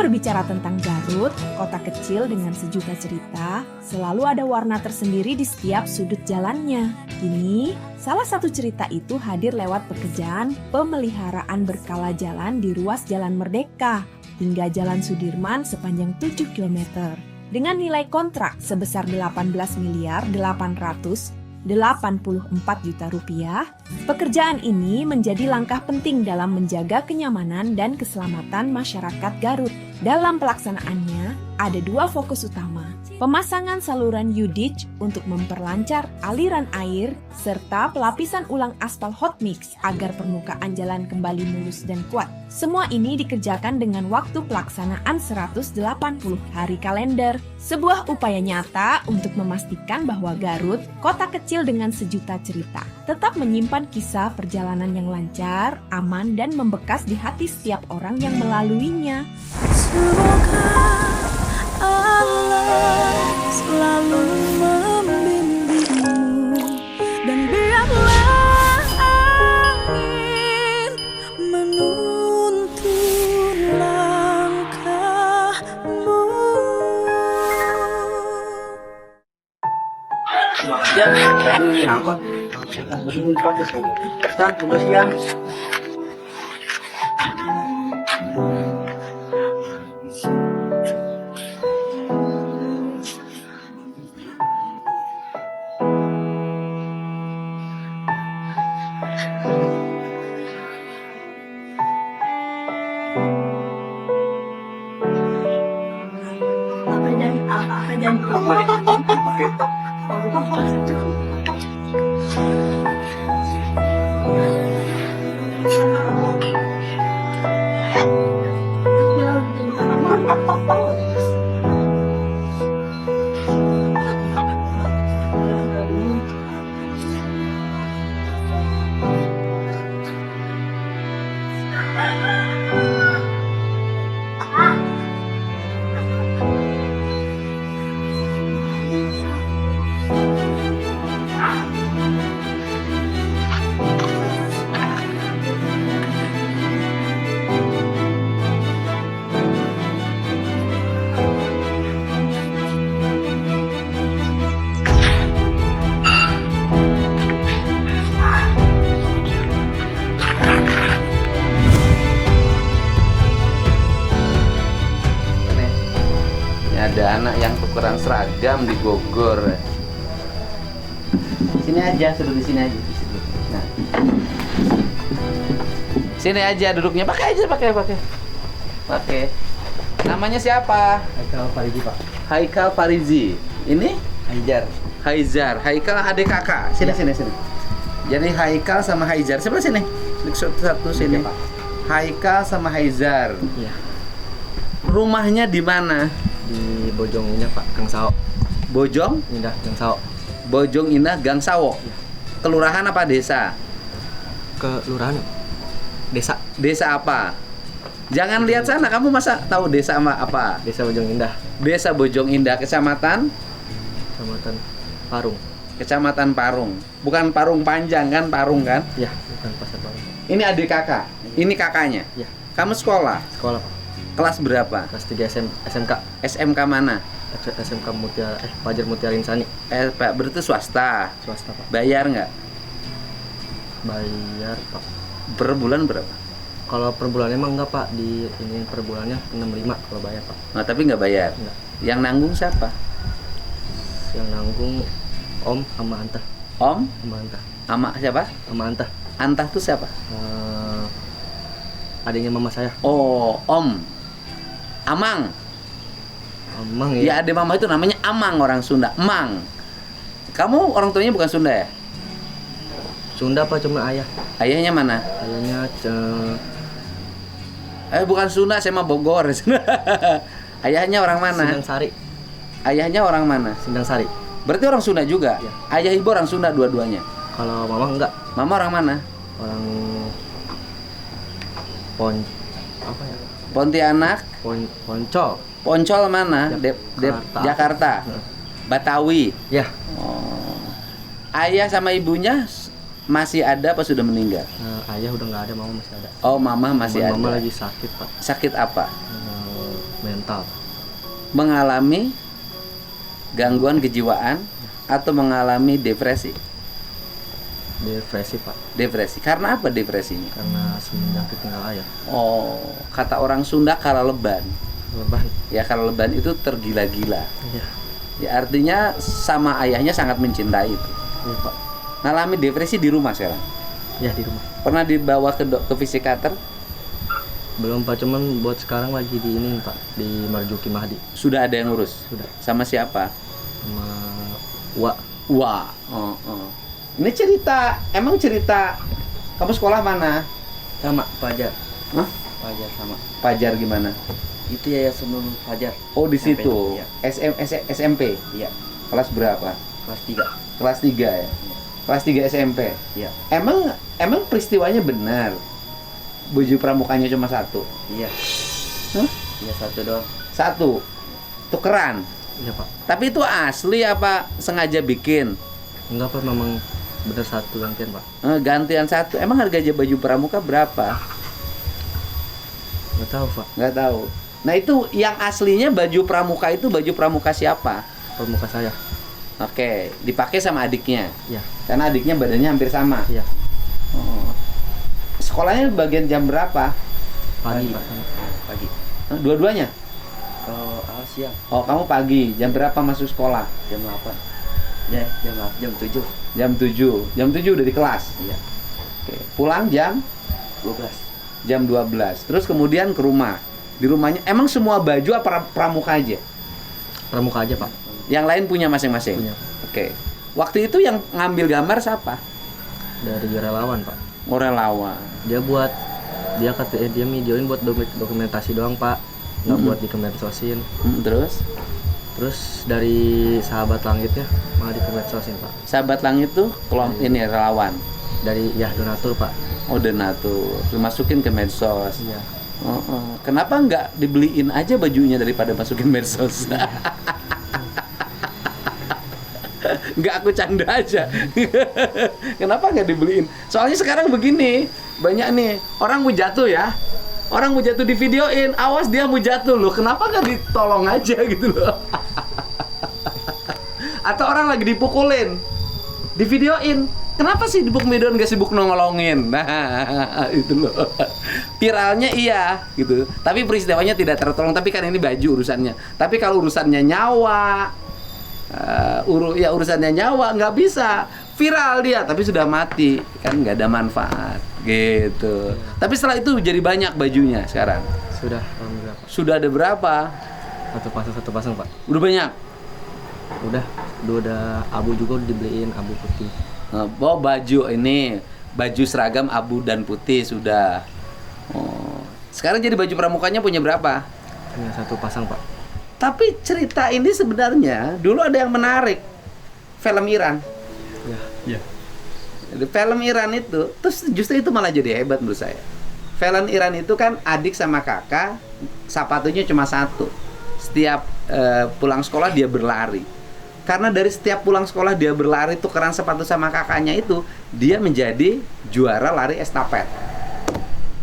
berbicara tentang Garut, kota kecil dengan sejuta cerita, selalu ada warna tersendiri di setiap sudut jalannya. Kini, salah satu cerita itu hadir lewat pekerjaan pemeliharaan berkala jalan di ruas Jalan Merdeka hingga Jalan Sudirman sepanjang 7 km. Dengan nilai kontrak sebesar 18 miliar 884 juta rupiah, pekerjaan ini menjadi langkah penting dalam menjaga kenyamanan dan keselamatan masyarakat Garut. Dalam pelaksanaannya, ada dua fokus utama. Pemasangan saluran U-Ditch untuk memperlancar aliran air, serta pelapisan ulang aspal hot mix agar permukaan jalan kembali mulus dan kuat. Semua ini dikerjakan dengan waktu pelaksanaan 180 hari kalender. Sebuah upaya nyata untuk memastikan bahwa Garut, kota kecil dengan sejuta cerita, tetap menyimpan kisah perjalanan yang lancar, aman, dan membekas di hati setiap orang yang melaluinya. Semoga Allah selalu membimbingmu dan biarlah angin menuntun langkahmu. Ya, ini angkot. Ustaz, udah siang. Ada anak yang tukeran seragam di Bogor. Sini aja, duduk di sini aja. Nah. Sini aja duduknya, pakai aja, pakai. Namanya siapa? Haikal Farizi, Pak. Haikal Farizi. Ini? Haizar. Haikal adik kakak. Sini. Jadi Haikal sama Haizar. Sebelah sini. Satu sini. Pak. Haikal sama Haizar. Iya. Rumahnya di mana? Di Bojong Indah, Pak, Gang Sao. Bojong Indah, Gang Sao. Bojong Indah Gang Sawo. Kelurahan apa desa? Kelurahan Desa. Desa apa? Jangan lihat sana, kamu masa tahu desa apa? Desa Bojong Indah, Desa Bojong Indah, Kecamatan Parung. Kecamatan Parung. Bukan Parung Panjang kan, Parung kan? Ya, bukan Pasar Parung. Ini adik kakak. Ini kakaknya. Ya, Kamu sekolah? sekolah, Pak. Kelas berapa? Kelas 3 SMK. SMK mana? SMK Fajar Mutiara Insani. Pak, berarti swasta. Swasta, Pak. Bayar nggak? Bayar, Pak. Per bulan berapa? Kalau per bulannya emang enggak, Pak. Di ini per bulannya 65 kalau bayar, Pak. Nah, tapi nggak bayar. Enggak. Yang nanggung siapa? Yang nanggung Om sama Anta. Om? Sama Anta. Ama siapa? Sama Anta. Antah tuh siapa? Adiknya mama saya. Oh, Om. Amang. Emang Ya, ya. adik mama itu namanya Amang, orang Sunda. Emang. Kamu orang tuanya bukan Sunda ya? Sunda, Pak, cuma ayah. Ayahnya mana? Ayahnya Bukan Sunda, saya mah Bogor. Ayahnya orang mana? Sindang Sari. Ayahnya orang mana? Sindang Sari. Berarti orang Sunda juga? Ya. Ayah ibu orang Sunda dua-duanya? Kalau mama enggak. Mama orang mana? Orang apa ya? Pontianak? Poncol. Poncol mana? Jakarta. Batawi. Ya. Oh. Ayah sama ibunya masih ada apa sudah meninggal? Ayah udah nggak ada, mama masih ada. Oh, mama masih Mama ada. lagi sakit, Pak. Sakit apa? mental. Mengalami gangguan kejiwaan atau mengalami depresi? Depresi pak, Depresi. Karena apa depresinya? karena semenjak ditinggal ayah. Oh, kata orang Sunda kala leban. Leban. Ya kala leban itu tergila-gila. Iya. Ya artinya sama ayahnya sangat mencintai itu. Iya pak. Ngalami depresi di rumah sekarang. Ya di rumah. Pernah dibawa ke psikiater? Belum pak, cuman buat sekarang lagi di ini pak, di Marjuki Mahdi. Sudah ada yang ngurus? Sudah. Sama siapa? Sama Wak. Wah. Ini emang cerita kamu sekolah mana? Sama Fajar. Hah? Fajar sama. Fajar gimana? Itu Yayasan Nurul Fajar. Oh di SMP, situ. iya. SMP. Iya, Kelas berapa? kelas 3. Kelas 3 ya. Kelas 3 SMP. Iya. Emang peristiwanya benar. Baju pramukanya cuma satu. Iya. Hah? Iya, satu doang. Satu. Tukeran. Iya pak. Tapi itu asli apa sengaja bikin? Enggak pak, memang bener satu gantian pak. Gantian satu. Emang harga aja baju pramuka berapa? Nggak tahu pak. Nggak tahu. Nah itu yang aslinya baju pramuka itu baju pramuka siapa? Permuka saya. Oke, dipakai sama adiknya. Iya. Karena adiknya badannya hampir sama. Iya. Oh. Sekolahnya bagian jam berapa? Pagi pak. Pagi. Dua-duanya? Kalau siang Oh, kamu pagi. Jam berapa masuk sekolah? jam 8. Ya, jam 8, jam 7. Jam 7. Jam 7 udah di kelas. Iya, Oke. Pulang jam 12. 12. Terus kemudian ke rumah. Di rumahnya emang semua baju apa pramuka aja? Pramuka aja pak. Yang lain punya masing-masing. Punya. Oke. Waktu itu yang ngambil gambar siapa? Dari relawan pak. Oh, relawan. Dia videoin buat dokumentasi doang pak. Nggak buat dikemersosin. Terus Terus dari sahabat langitnya malah dikemersosin pak. Sahabat Langit tuh kelompok ini relawan. Dari ya donatur pak. Oh, donatur. Dimasukin ke medsos. Iya. Kenapa nggak dibeliin aja bajunya daripada masukin medsos? Nggak, aku canda aja. Kenapa nggak dibeliin? Soalnya sekarang begini, banyak nih orang mau jatuh ya. Orang mau jatuh di videoin, awas dia mau jatuh loh. Kenapa nggak ditolong aja gitu loh? Atau orang lagi dipukulin, di videoin. Kenapa sih di videoin nggak sibuk nolongin? Nah, itu loh. Viralnya iya gitu. Tapi peristiwanya tidak tertolong. Tapi kan ini baju urusannya. Tapi kalau urusannya nyawa, urusannya nyawa nggak bisa. Viral dia, tapi sudah mati, kan nggak ada manfaat gitu. Tapi setelah itu jadi banyak bajunya sekarang. Sudah alhamdulillah pak. Sudah ada berapa? Satu pasang pak. Udah banyak. Udah abu juga udah dibeliin, abu putih. Oh, baju ini, baju seragam abu dan putih sudah. Oh, sekarang jadi baju pramukanya punya berapa? Punya satu pasang pak. Tapi cerita ini sebenarnya dulu ada yang menarik. Film Iran. Ya. Film Iran itu, terus justru itu malah jadi hebat menurut saya. Film Iran itu kan adik sama kakak, sepatunya cuma satu. Setiap pulang sekolah dia berlari. Karena dari setiap pulang sekolah dia berlari tukeran sepatu sama kakaknya itu, dia menjadi juara lari estafet.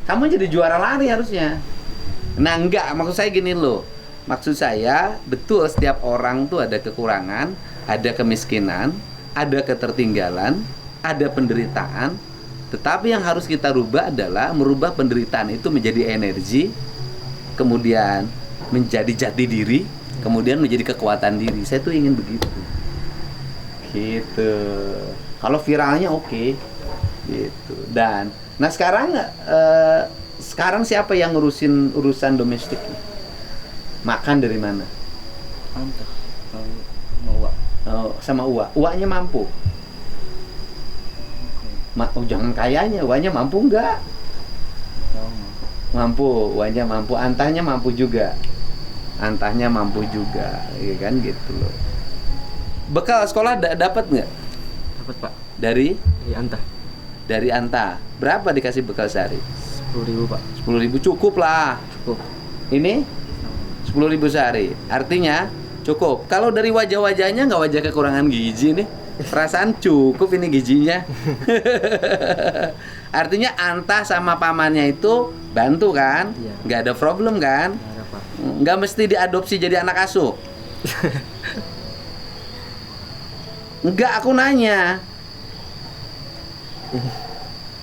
Kamu jadi juara lari harusnya. Nah enggak, maksud saya gini loh. Maksud saya, betul setiap orang tuh ada kekurangan, ada kemiskinan, ada ketertinggalan, ada penderitaan. Tetapi yang harus kita rubah adalah merubah penderitaan itu menjadi energi, kemudian menjadi jati diri, kemudian menjadi kekuatan diri. Saya tuh ingin begitu. Gitu. Kalau viralnya oke. Gitu. Dan nah sekarang siapa yang ngurusin urusan domestik? Makan dari mana? Mantap. Mau Wak. Oh, sama uaknya mampu. Jangan kayanya, uaknya mampu nggak? Mampu, uaknya mampu, antahnya mampu juga. Antahnya mampu juga, ya kan gitu loh. Bekal sekolah dapat nggak? Dapat pak. Dari Antah. dari Anta. Berapa dikasih bekal sehari? 10.000 pak. 10.000 cukup lah. Cukup. Ini 10.000 sehari. Artinya cukup. Kalau dari wajah-wajahnya nggak wajah kekurangan gizi nih. Perasaan cukup ini gizinya. Artinya Anta sama pamannya itu bantu kan? Iya. Nggak ada problem kan? Nggak ada pak. Nggak mesti diadopsi jadi anak asuh. Enggak, aku nanya.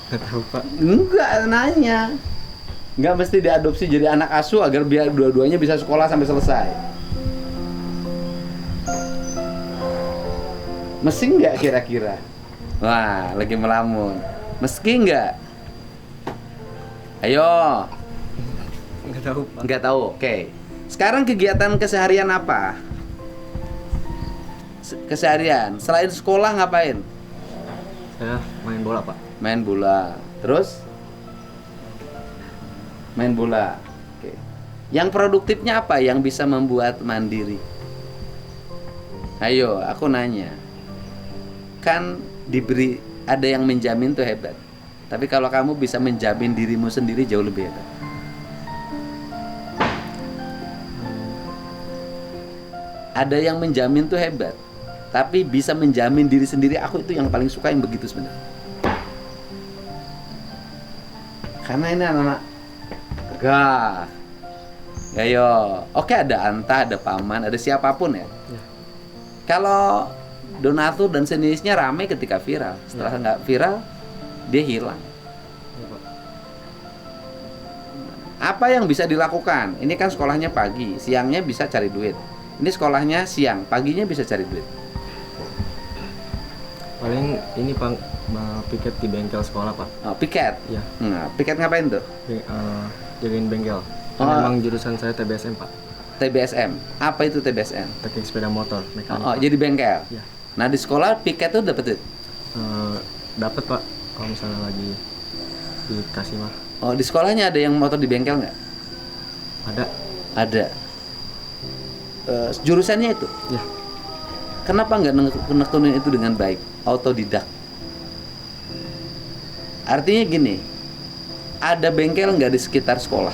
Nggak tahu Pak. Enggak, nanya. Enggak mesti diadopsi jadi anak asuh agar biar dua-duanya bisa sekolah sampai selesai. Mesti enggak kira-kira? Wah, lagi melamun. Meski enggak? Ayo. Nggak tahu Pak. Enggak tahu. Oke. Sekarang kegiatan keseharian apa? Keseharian selain sekolah ngapain? Saya main bola Pak. Main bola. Terus? Main bola. Oke. Yang produktifnya apa yang bisa membuat mandiri? Ayo, aku nanya. Kan diberi, ada yang menjamin tuh hebat. Tapi kalau kamu bisa menjamin dirimu sendiri jauh lebih hebat. Ada yang menjamin tuh hebat. Tapi bisa menjamin diri sendiri, aku itu yang paling suka yang begitu sebenarnya. Karena ini anak-anak gagah. Ayo, oke, ada Anta, ada Paman, ada siapapun ya. Ya. Kalau donatur dan sejenisnya ramai ketika viral. Setelah nggak viral, dia hilang. Ya, Pak. Apa yang bisa dilakukan? Ini kan sekolahnya pagi, siangnya bisa cari duit. Ini sekolahnya siang, paginya bisa cari duit. Paling ini Pak, piket di bengkel sekolah Pak. Oh, piket. Ya. Nah, piket ngapain tuh? Jagain bengkel. Oh. Memang jurusan saya TBSM Pak. TBSM. Apa itu TBSM? Teknik sepeda motor, mekanik. Oh, Pak. jadi bengkel. Ya. Nah, di sekolah piket tuh dapat duit. Dapat Pak. Kalau misalnya lagi dikasih mah. Oh, di sekolahnya ada yang motor di bengkel nggak? Ada. Ada. Jurusannya itu. Ya. Kenapa nggak nekunin itu dengan baik? Autodidak. Artinya gini, ada bengkel nggak di sekitar sekolah?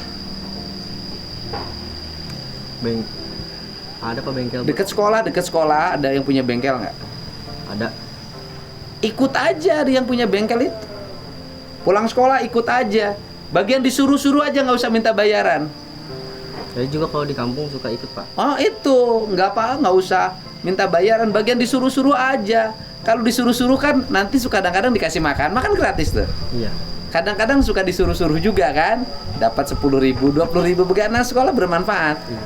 Ada Pak bengkel. Pak. Dekat sekolah ada yang punya bengkel nggak? Ada. Ikut aja ada yang punya bengkel itu. Pulang sekolah ikut aja. Bagian disuruh-suruh aja, nggak usah minta bayaran. Saya juga kalau di kampung suka ikut Pak. Oh itu, nggak usah minta bayaran. Bagian disuruh-suruh aja. Kalau disuruh-suruh kan nanti suka kadang-kadang dikasih makan gratis tuh. Iya. Kadang-kadang suka disuruh-suruh juga kan, dapat 10.000, 20.000 beganan sekolah bermanfaat. Iya.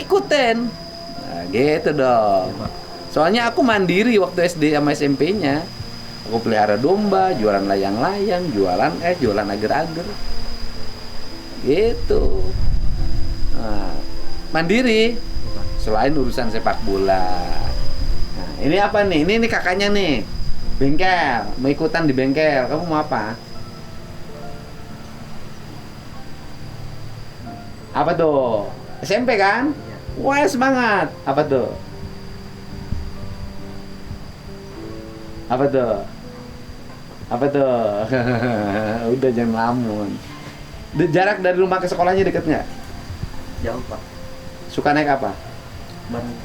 Ikutin, nah, gitu dong. Iya, Pak. Soalnya aku mandiri waktu SD sama SMP-nya. Aku pelihara domba, jualan layang-layang, jualan agar-agar. Gitu. Nah, mandiri. Selain urusan sepak bola. Nah, ini apa nih? Ini kakaknya nih. Bengkel, mau ikutan di bengkel. Kamu mau apa? Apa tuh? SMP kan? Wah, semangat. Apa tuh? Apa tuh? Apa tuh? Udah jangan lamun. Jarak dari rumah ke sekolahnya deket nggak? Jauh Pak. Suka naik apa? Bareng.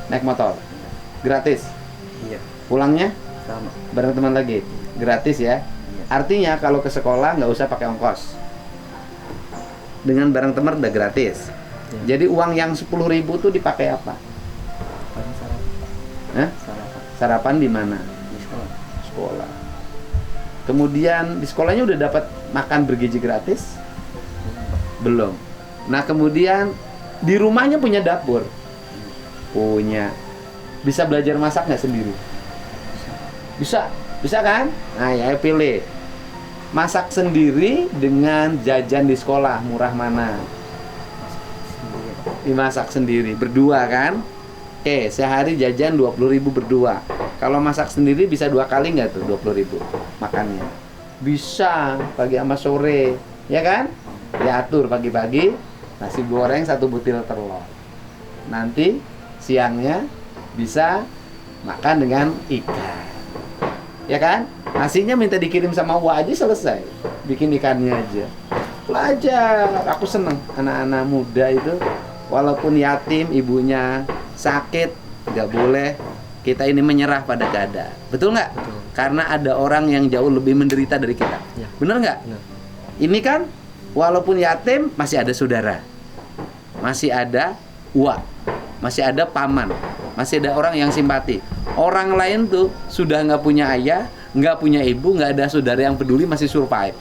Naik motor? Gratis? Iya. Pulangnya? Sama. Bareng teman lagi? Gratis ya? Iya. Artinya kalau ke sekolah nggak usah pakai ongkos. Dengan bareng teman udah gratis. Ya. Jadi uang yang 10.000 tuh dipakai apa? Paling sarapan. Hah? Sarapan Sarapan di mana? di sekolah. Sekolah. Kemudian di sekolahnya udah dapat makan bergizi gratis? Belum. Nah kemudian di rumahnya punya dapur? Punya. Bisa belajar masak nggak sendiri? Bisa. Bisa kan? Nah ya pilih. Masak sendiri dengan jajan di sekolah, murah mana? Sendiri Pak. Dimasak sendiri, berdua kan? Oke, sehari jajan 20.000 berdua. Kalau masak sendiri bisa 2 kali nggak tuh 20.000 makannya? Bisa, pagi sama sore, ya kan? Diatur pagi-pagi, nasi goreng 1 butir telur. Nanti siangnya bisa makan dengan ikan. Ya kan? Nasinya minta dikirim sama Wa aja selesai. Bikin ikannya aja. Belajar. Aku seneng anak-anak muda itu walaupun yatim, ibunya sakit, nggak boleh kita ini menyerah pada keadaan. Betul nggak? Betul. Karena ada orang yang jauh lebih menderita dari kita. Ya. Bener nggak? Benar. Ini kan walaupun yatim masih ada saudara. masih ada uak, masih ada paman, masih ada orang yang simpati. Orang lain tuh sudah nggak punya ayah, nggak punya ibu, nggak ada saudara yang peduli, masih survive.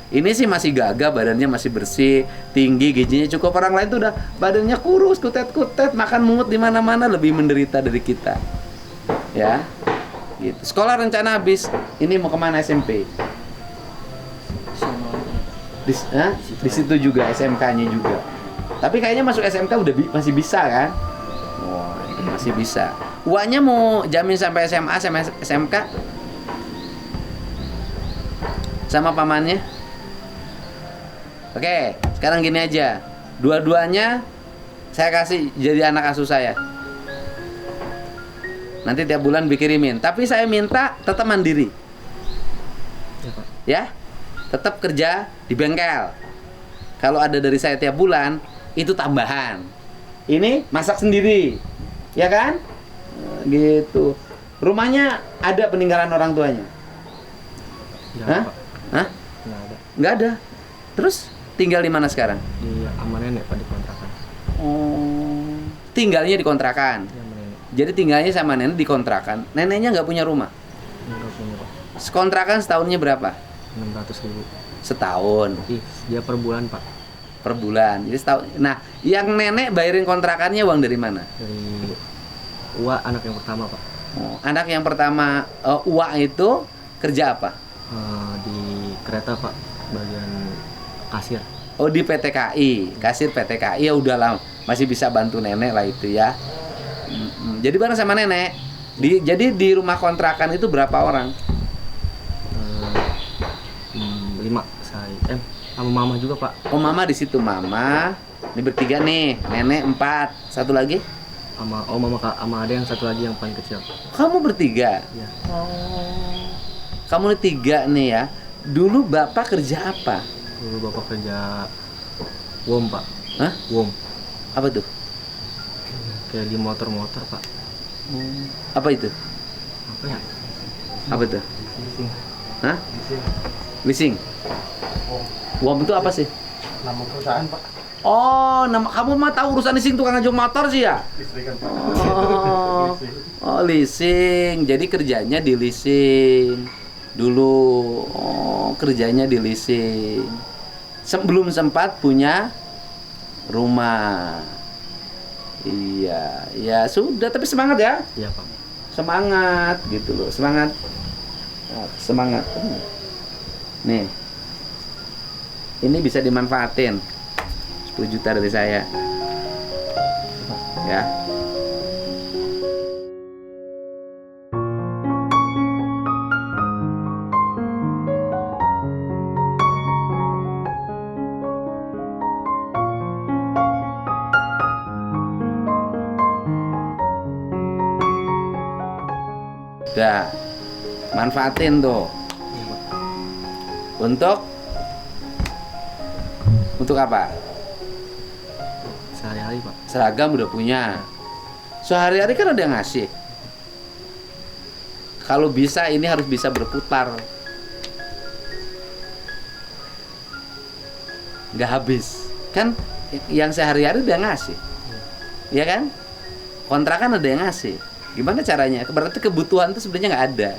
Ini sih masih gagah, badannya masih bersih, tinggi, gizinya cukup. Orang lain tuh udah badannya kurus, kutet-kutet, makan mungut di mana-mana, lebih menderita dari kita. Ya, gitu. Sekolah rencana habis. Ini mau kemana SMP? Di situ juga SMK-nya juga. Tapi kayaknya masuk SMK udah masih bisa kan? Wah, masih bisa. Uangnya mau jamin sampai SMA, sama SMK? Sama pamannya? Oke, sekarang gini aja. Dua-duanya saya kasih jadi anak asuh saya. Nanti tiap bulan dikirimin. Tapi saya minta tetap mandiri. Ya, Pak. Ya, tetap kerja di bengkel. Kalau ada dari saya tiap bulan, itu tambahan. Ini masak sendiri, ya kan? Gitu. Rumahnya ada peninggalan orang tuanya? Ya, Hah? Pak. Hah? Nggak ada. Nggak ada. Terus tinggal di mana sekarang? Di sama nenek, Pak, di kontrakan. Oh, tinggalnya di kontrakan. Di sama nenek. Jadi tinggalnya sama nenek di kontrakan. Neneknya nggak punya rumah. Enggak punya, Pak. Kontrakan setahunnya berapa? 600.000. Setahun. Ih, dia per bulan, Pak. Per bulan. Jadi setahun. Nah, yang nenek bayarin kontrakannya uang dari mana? Dari Uwa, anak yang pertama, Pak. Oh, anak yang pertama Uwa itu kerja apa? Di kereta, Pak, bagian kasir. Oh, di PT KAI, kasir PT KAI. Ya udahlah, masih bisa bantu nenek lah itu ya. Jadi bareng sama nenek. Jadi di rumah kontrakan itu berapa orang? 5 saya. Sama mama juga, Pak. Oh, mama di situ, mama. Ini bertiga nih, nenek 4. Satu lagi? Sama mama Kak, sama ada yang satu lagi yang paling kecil. Kamu bertiga? Ya. Kamu nih 3 nih ya. Dulu bapak kerja apa? Dulu bapak kerja WOM, Pak. Hah? WOM. Apa tuh? Kayak di motor-motor, Pak. Apa itu? Apa ya? Apa tuh? Leasing. Hah? Leasing. WOM itu apa sih? Nama perusahaan Pak. Oh, kamu mah tahu urusan leasing tukang ngajung motor sih ya? Oh, leasing. Jadi kerjanya di leasing dulu. Oh, kerjanya di leasing. Sebelum sempat punya rumah. Iya, ya sudah. Tapi semangat ya. Iya, Pak. Semangat gitu loh, semangat. Semangat. Nih. Ini bisa dimanfaatin. 10 juta dari saya. Ya. Udah. Manfaatin tuh. Iya, Pak. Untuk apa? Sehari-hari, Pak. Seragam udah punya. Sehari-hari kan ada yang ngasih. Kalau bisa ini harus bisa berputar. Nggak habis. Kan yang sehari-hari udah ngasih. Iya kan? Kontrakan ada yang ngasih. Gimana caranya? Berarti kebutuhan itu sebenarnya nggak ada.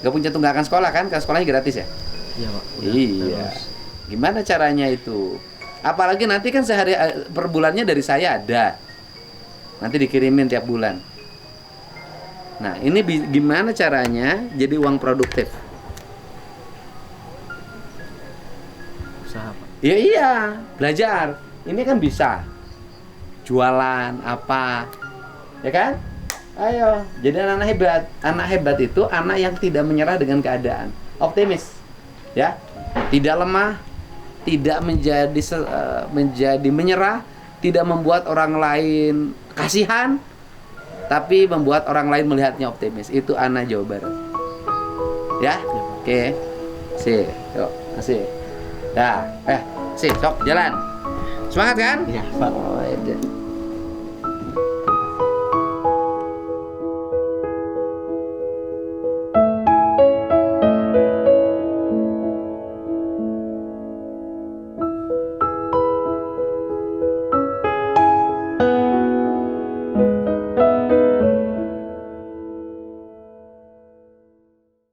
Nggak punya tunggakan sekolah kan? Kan sekolahnya gratis ya? Iya, Pak. Udah, Iya. terus. Gimana caranya itu? Apalagi nanti kan sehari per bulannya dari saya ada. Nanti dikirimin tiap bulan. Nah, ini gimana caranya jadi uang produktif? Usaha, Pak. Ya iya, belajar. Ini kan bisa. Jualan apa? Ya kan? Ayo, jadi anak hebat. Anak hebat itu anak yang tidak menyerah dengan keadaan. Optimis. Ya. Tidak lemah, tidak menjadi menyerah, tidak membuat orang lain kasihan, tapi membuat orang lain melihatnya optimis. Itu anak Jawa Barat. Ya? Oke. Sih, yuk, kasih. Dah, sih, sok jalan. Semangat kan? Iya, Pak. Oh, iya.